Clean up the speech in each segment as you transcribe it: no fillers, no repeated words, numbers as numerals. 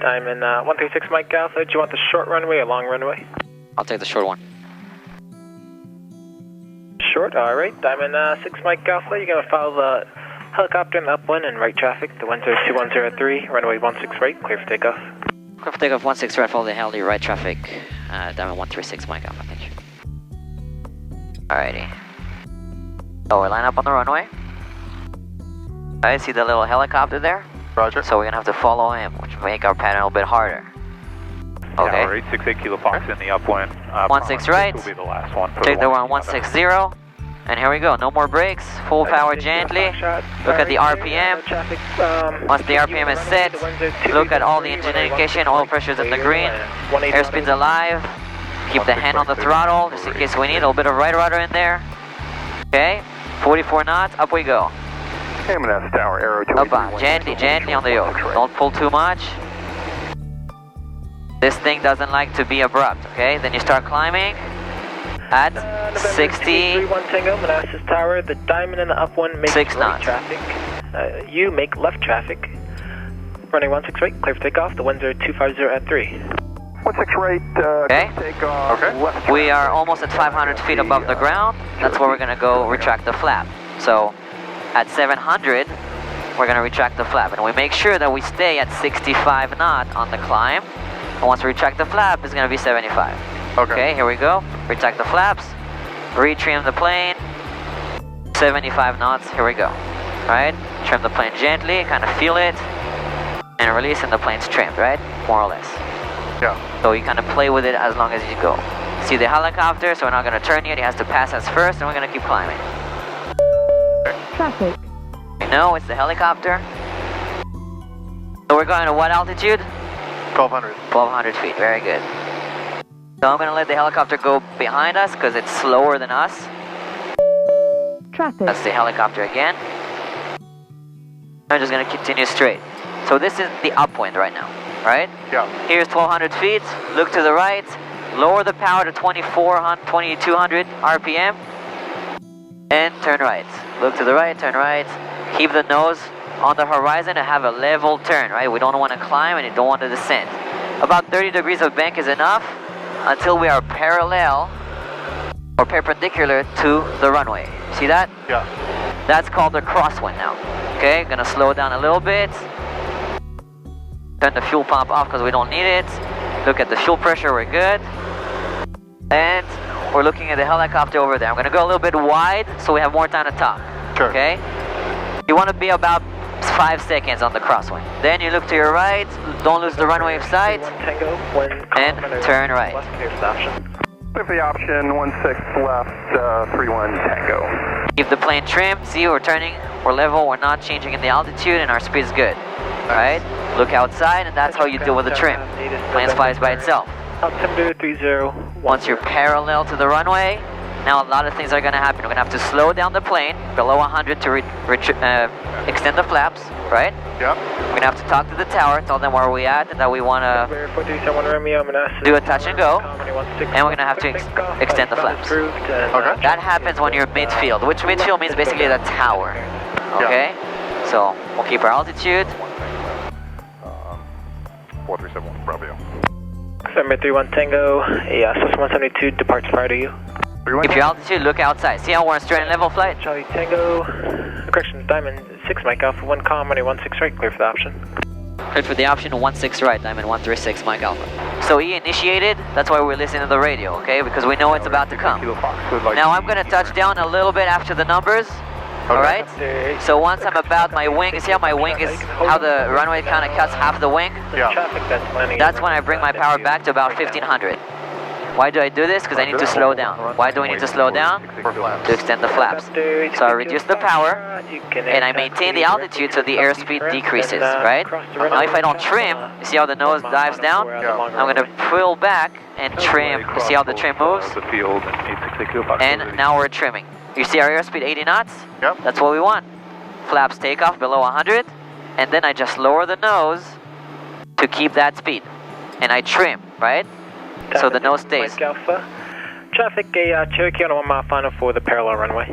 Diamond 136 Mike Alpha, do you want the short runway or long runway? I'll take the short one. Short, alright. Diamond 6 Mike Alpha, you're going to follow the helicopter in the upwind and right traffic, the 102-103, runway 16 right, clear for takeoff. Clear for takeoff 16 right, follow the heli, right traffic, Diamond 136 Mike Alpha, thank you. Alrighty. So we line up on the runway. I see the little helicopter there. Roger. So we're going to have to follow him, which will make our pattern a little bit harder. Okay. Yeah, alright, 68 Kilo Fox in the upwind. 16 right. This will be the last one. Take the one 160. And here we go, no more brakes, full power gently. Look at the RPM. Once the RPM is set, look at all the engine indication, oil pressure's in the green, airspeed's alive. Keep the hand on the throttle, just in case we need a little bit of right rudder in there. Okay, 44 knots, up we go. M&S Tower, Arrow 2. Up on, gently on the yoke. Don't pull too much. This thing doesn't like to be abrupt, okay? Then you start climbing at 60. 1 Tango, Manassas Tower, the Diamond in the upwind makes 6 right knots. traffic. You make left traffic. Running 16 right, clear for takeoff, the winds are 250 at 3. 16 right, okay. Takeoff. Okay. We are almost at 500 feet above the ground. That's where we're going to go retract the flap. So at 700, we're going to retract the flap. And we make sure that we stay at 65 knot on the climb. And once we retract the flap, it's going to be 75. Okay, here we go. Retract the flaps. Retrim the plane. 75 knots, here we go. Alright, trim the plane gently, kind of feel it. And release and the plane's trimmed, right? More or less. Yeah. So you kind of play with it as long as you go. See the helicopter, so we're not going to turn yet. He has to pass us first, and we're going to keep climbing. Traffic. You know, it's the helicopter. So we're going to what altitude? 1200. 1200 feet, very good. So I'm going to let the helicopter go behind us because it's slower than us. Traffic. That's the helicopter again. I'm just going to continue straight. So this is the upwind right now, right? Yeah. Here's 1200 feet. Look to the right. Lower the power to 2200 RPM. And turn right. Look to the right, turn right. Keep the nose on the horizon and have a level turn, right? We don't want to climb and you don't want to descend. About 30 degrees of bank is enough until we are parallel or perpendicular to the runway. See that? Yeah. That's called the crosswind now. Okay, gonna slow down a little bit. Turn the fuel pump off because we don't need it. Look at the fuel pressure, we're good. And we're looking at the helicopter over there. I'm gonna go a little bit wide so we have more time to talk. Sure. Okay? You want to be about 5 seconds on the crosswind. Then you look to your right, don't lose the runway of sight, and turn right. Clear for the option, 16 left, 31 Tango. Keep the plane trimmed. See, we're turning, we're level, we're not changing in the altitude, and our speed is good. Alright? Look outside, and that's how you deal with the trim. Plane flies by itself. Altimeter 30. Once you're parallel to the runway, now a lot of things are going to happen. We're going to have to slow down the plane below 100 to extend the flaps, right? Yeah. We're going to have to talk to the tower, tell them where we're at, and that we want to do a touch and go, and we're going to have to extend the flaps. Okay. That happens when you're midfield, which midfield means basically the tower, okay? So we'll keep our altitude. 4371, Bravo. November 31 Tango, Sus 172 departs prior to you. Keep your altitude, look outside. See how we're in straight and level flight? Charlie Tango, correction, Diamond 6 Mike Alpha, 1 calm, running 16 right, clear for the option. Clear for the option, 16 right, Diamond 136 Mike Alpha. So he initiated, that's why we're listening to the radio, okay? Because we know it's about to come. Now I'm going to touch down a little bit after the numbers. Alright? So once I'm about my wing, see how my wing is, how the runway kind of cuts half the wing? Yeah. That's when I bring my power back to about 1500. Why do I do this? Because I need to slow down. Why do we need to slow down? To extend the flaps. So I reduce the power, and I maintain the altitude so the airspeed decreases, right? Now if I don't trim, you see how the nose dives down? I'm going to pull back and trim. You see how the trim moves? And now we're trimming. You see our airspeed 80 knots? Yep. That's what we want. Flaps take off below 100, and then I just lower the nose to keep that speed. And I trim, right? So the nose stays. Alpha. Traffic, a Cherokee on a 1 mile final for the parallel runway.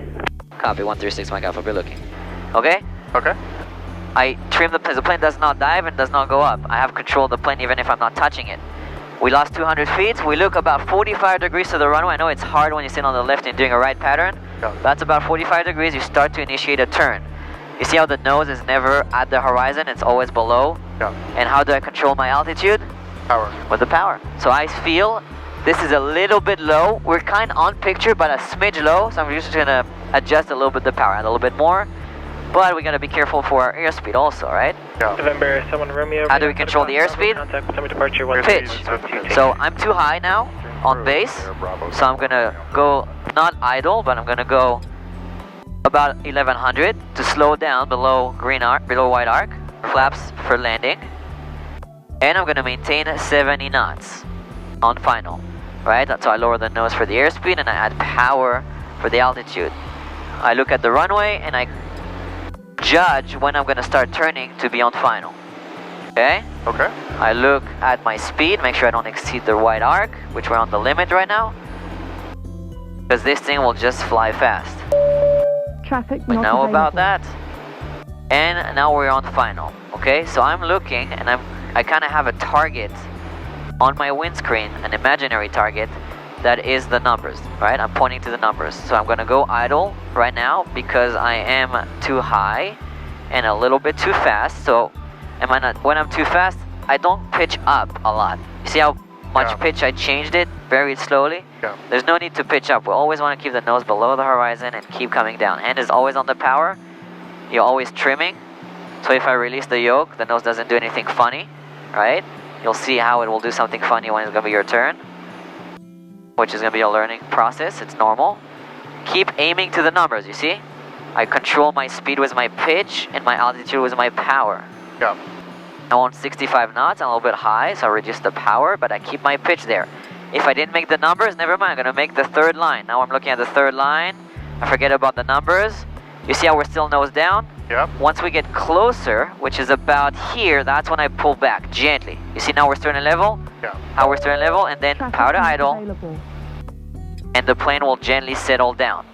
Copy, 136 Mike Alpha, be looking. Okay? Okay. I trim the plane does not dive and does not go up. I have control of the plane even if I'm not touching it. We lost 200 feet. We look about 45 degrees to the runway. I know it's hard when you sit on the left and doing a right pattern. That's about 45 degrees. You start to initiate a turn. You see how the nose is never at the horizon, it's always below? Yeah. And how do I control my altitude? Power. With the power. So I feel this is a little bit low. We're kind of on picture, but a smidge low. So I'm just gonna adjust a little bit the power, add a little bit more. But we gotta be careful for our airspeed also, right? Yeah. November 7 Romeo. How do we control the airspeed? Contact with departure Pitch. So I'm too high now on base. So I'm gonna go not idle, but I'm gonna go about 1100 to slow down below green arc, below white arc, flaps for landing. And I'm gonna maintain 70 knots on final, right? So I lower the nose for the airspeed and I add power for the altitude. I look at the runway and I judge when I'm gonna start turning to be on final. Okay? Okay. I look at my speed, make sure I don't exceed the white arc, which we're on the limit right now, because this thing will just fly fast. Traffic We not know about available. that. And now we're on final. Okay, so I'm looking and I kind of have a target on my windscreen, an imaginary target that is the numbers, right? I'm pointing to the numbers. So I'm gonna go idle right now because I am too high and a little bit too fast. So when I'm too fast, I don't pitch up a lot. You see how much pitch I changed it very slowly? Yeah. There's no need to pitch up. We always want to keep the nose below the horizon and keep coming down. Hand is always on the power. You're always trimming. So if I release the yoke, the nose doesn't do anything funny, right? You'll see how it will do something funny when it's gonna be your turn, which is gonna be a learning process. It's normal. Keep aiming to the numbers, you see? I control my speed with my pitch and my altitude with my power. Yeah. I want 65 knots, I'm a little bit high, so I reduce the power, but I keep my pitch there. If I didn't make the numbers, never mind, I'm gonna make the third line. Now I'm looking at the third line, I forget about the numbers. You see how we're still nose down? Yep. Once we get closer, which is about here, that's when I pull back, gently. You see now we're starting level? Yeah. How we're starting level, and then Traffic power to not idle, available. and the plane will gently settle down.